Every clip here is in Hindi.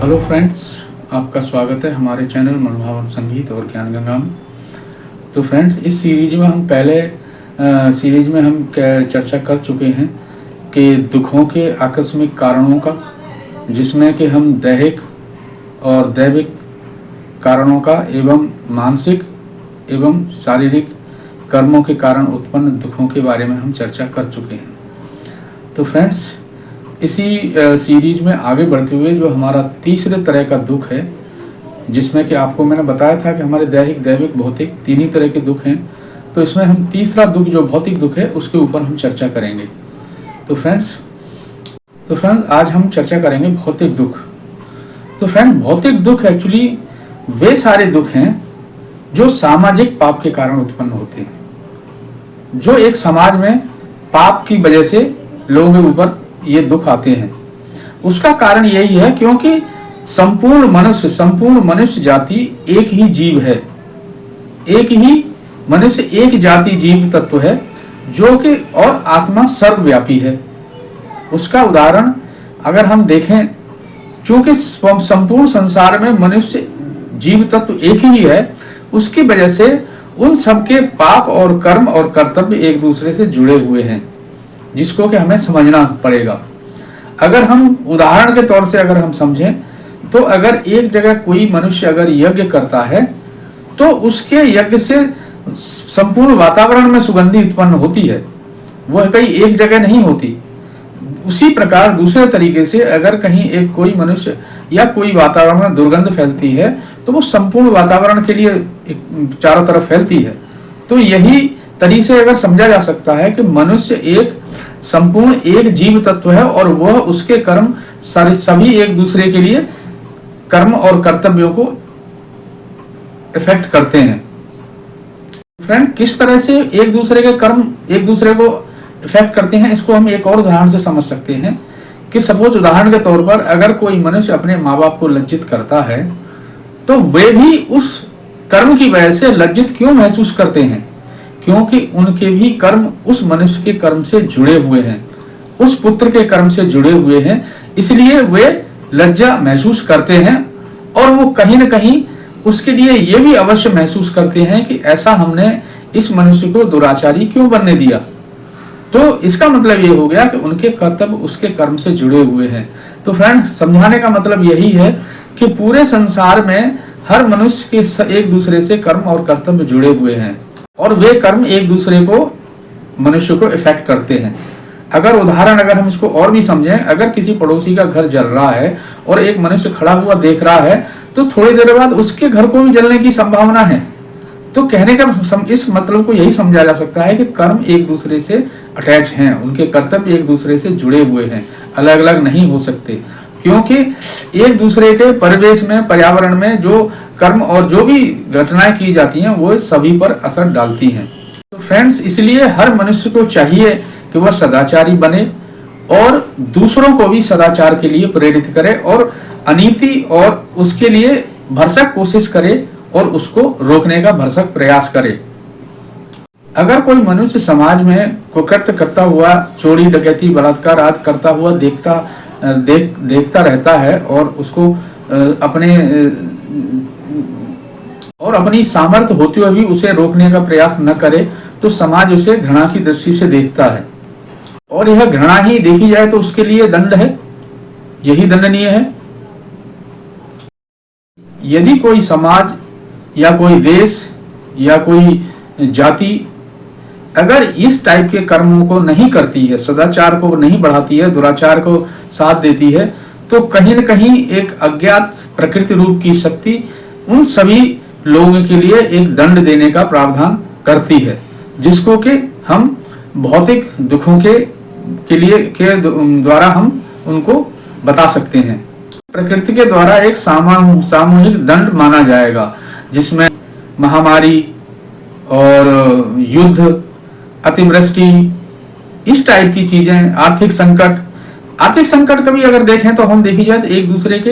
हेलो फ्रेंड्स, आपका स्वागत है हमारे चैनल मनभावन संगीत और ज्ञान गंगा में। तो फ्रेंड्स, इस सीरीज में हम पहले सीरीज में हम चर्चा कर चुके हैं कि दुखों के आकस्मिक कारणों का, जिसमें कि हम दैहिक और दैविक कारणों का एवं मानसिक एवं शारीरिक कर्मों के कारण उत्पन्न दुखों के बारे में हम चर्चा कर चुके हैं। तो फ्रेंड्स, इसी सीरीज में आगे बढ़ते हुए जो हमारा तीसरे तरह का दुख है, जिसमें कि आपको मैंने बताया था कि हमारे दैहिक, दैविक, भौतिक तीन ही तरह के दुख हैं। तो इसमें हम तीसरा दुख जो भौतिक दुख है उसके ऊपर हम चर्चा करेंगे। तो फ्रेंड्स आज हम चर्चा करेंगे भौतिक दुख। तो फ्रेंड, भौतिक दुख एक्चुअली वे सारे दुख हैं जो सामाजिक पाप के कारण उत्पन्न होते हैं, जो एक समाज में पाप की वजह से लोगों के ऊपर ये दुख आते हैं। उसका कारण यही है क्योंकि संपूर्ण मनुष्य जाति एक ही जीव है, एक ही मनुष्य एक जाति जीव तत्व है, जो कि और आत्मा सर्वव्यापी है। उसका उदाहरण अगर हम देखें, चूंकि संपूर्ण संसार में मनुष्य जीव तत्व एक ही है, उसकी वजह से उन सबके पाप और कर्म और कर्तव्य एक दूसरे से जुड़े हुए हैं, जिसको कि हमें समझना पड़ेगा। अगर हम उदाहरण के तौर से अगर हम समझें, तो अगर एक जगह कोई मनुष्य अगर यज्ञ करता है तो उसके यज्ञ से संपूर्ण वातावरण में सुगंधी उत्पन्न होती है, वह कहीं एक जगह नहीं होती। उसी प्रकार दूसरे तरीके से अगर कहीं एक कोई मनुष्य या कोई वातावरण में दुर्गंध फैलती है तो वो संपूर्ण वातावरण के लिए चारों तरफ फैलती है। तो यही तरीके से अगर समझा जा सकता है कि मनुष्य एक संपूर्ण एक जीव तत्व है और वह उसके कर्म सभी एक दूसरे के लिए कर्म और कर्तव्यों को इफेक्ट करते हैं। फ्रेंड, किस तरह से एक दूसरे के कर्म एक दूसरे को इफेक्ट करते हैं, इसको हम एक और उदाहरण से समझ सकते हैं कि सपोज उदाहरण के तौर पर अगर कोई मनुष्य अपने माँ बाप को लज्जित करता है तो वे भी उस कर्म की वजह से लज्जित क्यों महसूस करते हैं? क्योंकि उनके भी कर्म उस मनुष्य के कर्म से जुड़े हुए हैं, उस पुत्र के कर्म से जुड़े हुए हैं, इसलिए वे लज्जा महसूस करते हैं और वो कहीं न कहीं उसके लिए ये भी अवश्य महसूस करते हैं कि ऐसा हमने इस मनुष्य को दुराचारी क्यों बनने दिया। तो इसका मतलब ये हो गया कि उनके कर्तव्य उसके कर्म से जुड़े हुए हैं। तो फ्रेंड, समझाने का मतलब यही है कि पूरे संसार में हर मनुष्य के एक दूसरे से कर्म और कर्तव्य जुड़े हुए हैं और वे कर्म एक दूसरे को मनुष्य को इफेक्ट करते हैं। अगर उदाहरण अगर हम इसको और भी समझें, अगर किसी पड़ोसी का घर जल रहा है और एक मनुष्य खड़ा हुआ देख रहा है तो थोड़ी देर बाद उसके घर को भी जलने की संभावना है। तो कहने का इस मतलब को यही समझा जा सकता है कि कर्म एक दूसरे से अटैच हैं, उनके कर्तव्य एक दूसरे से जुड़े हुए हैं, अलग अलग नहीं हो सकते, क्योंकि एक दूसरे के परिवेश में, पर्यावरण में जो कर्म और जो भी घटनाएं की जाती हैं वो सभी पर असर डालती हैं। तो फ्रेंड्स, इसलिए हर मनुष्य को चाहिए कि वह सदाचारी बने और दूसरों को भी सदाचार के लिए प्रेरित करे और अनीति और उसके लिए भरसक कोशिश करे और उसको रोकने का भरसक प्रयास करे। अगर कोई मनुष्य समाज में कुकृत्य करता हुआ, चोरी डकैती बलात्कार आदि करता हुआ देखता रहता है और उसको अपनी सामर्थ्य होते हुए भी उसे रोकने का प्रयास न करे तो समाज उसे घृणा की दृष्टि से देखता है और यह घृणा ही देखी जाए तो उसके लिए दंड है, यही दंडनीय है। यदि कोई समाज या कोई देश या कोई जाति अगर इस टाइप के कर्मों को नहीं करती है, सदाचार को नहीं बढ़ाती है, दुराचार को साथ देती है, तो कहीं न कहीं एक अज्ञात प्रकृति रूप की शक्ति उन सभी लोगों के लिए एक दंड देने का प्रावधान करती है, जिसको कि हम भौतिक दुखों के द्वारा हम उनको बता सकते हैं। प्रकृति के द्वारा एक सामूहिक दंड माना जाएगा, जिसमें महामारी और युद्ध, अतिवृष्टि, इस टाइप की चीजें, आर्थिक संकट कभी अगर देखें तो हम देखी जाए तो एक दूसरे के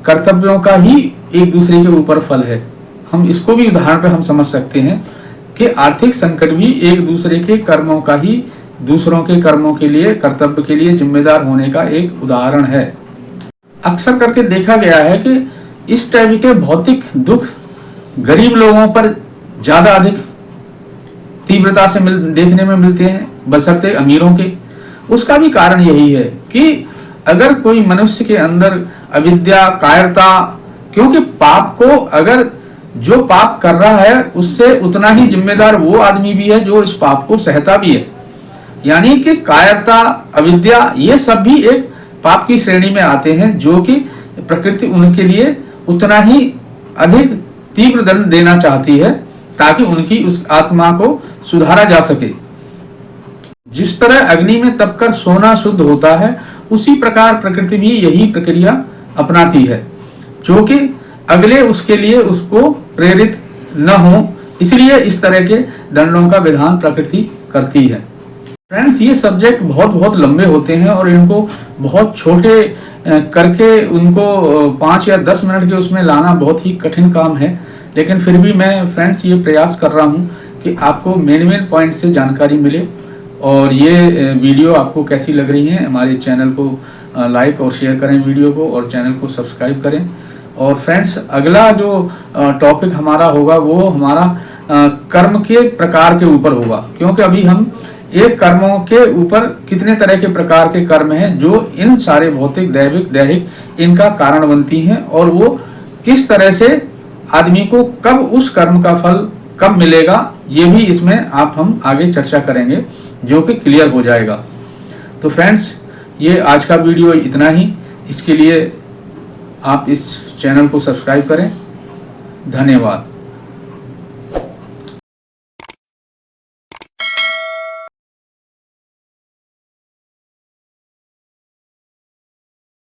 कर्तव्यों का ही एक दूसरे के ऊपर फल है। हम इसको भी उदाहरण पे हम समझ सकते हैं कि आर्थिक संकट भी एक दूसरे के कर्मों का ही दूसरों के कर्मों के लिए, कर्तव्य के लिए जिम्मेदार होने का एक उदाहरण है। अक्सर करके देखा गया है कि इस टाइप के भौतिक दुख गरीब लोगों पर ज्यादा अधिक तीव्रता से देखने में मिलते हैं बशर्ते अमीरों के। उसका भी कारण यही है कि अगर कोई मनुष्य के अंदर अविद्या, कायरता, क्योंकि पाप को अगर जो पाप कर रहा है उससे उतना ही जिम्मेदार वो आदमी भी है जो इस पाप को सहता भी है। यानी कि कायरता, अविद्या, ये सब भी एक पाप की श्रेणी में आते हैं, जो कि प्रकृति उनके लिए उतना ही अधिक तीव्र दंड देना चाहती है ताकि उनकी उस आत्मा को सुधारा जा सके। जिस तरह अग्नि में तपकर सोना शुद्ध होता है, उसी प्रकार प्रकृति भी यही प्रक्रिया अपनाती है, जो कि अगले उसके लिए उसको प्रेरित न हो, इसलिए इस तरह के दंडों का विधान प्रकृति करती है। फ्रेंड्स, ये सब्जेक्ट बहुत लंबे होते हैं और इनको बहुत छोटे करके उनको 5 या 10 मिनट के उसमें लाना बहुत ही कठिन काम है। लेकिन फिर भी मैं फ्रेंड्स ये प्रयास कर रहा हूँ कि आपको मेन पॉइंट से जानकारी मिले। और ये वीडियो आपको कैसी लग रही है, हमारे चैनल को लाइक और शेयर करें वीडियो को, और चैनल को सब्सक्राइब करें। और फ्रेंड्स, अगला जो टॉपिक हमारा होगा वो हमारा कर्म के प्रकार के ऊपर होगा, क्योंकि अभी हम एक कर्मों के ऊपर कितने तरह के प्रकार के कर्म हैं जो इन सारे भौतिक, दैविक, दैहिक इनका कारण बनती हैं, और वो किस तरह से आदमी को कब उस कर्म का फल कब मिलेगा, ये भी इसमें हम आगे चर्चा करेंगे, जो कि क्लियर हो जाएगा। तो फ्रेंड्स, ये आज का वीडियो इतना ही। इसके लिए आप इस चैनल को सब्सक्राइब करें। धन्यवाद।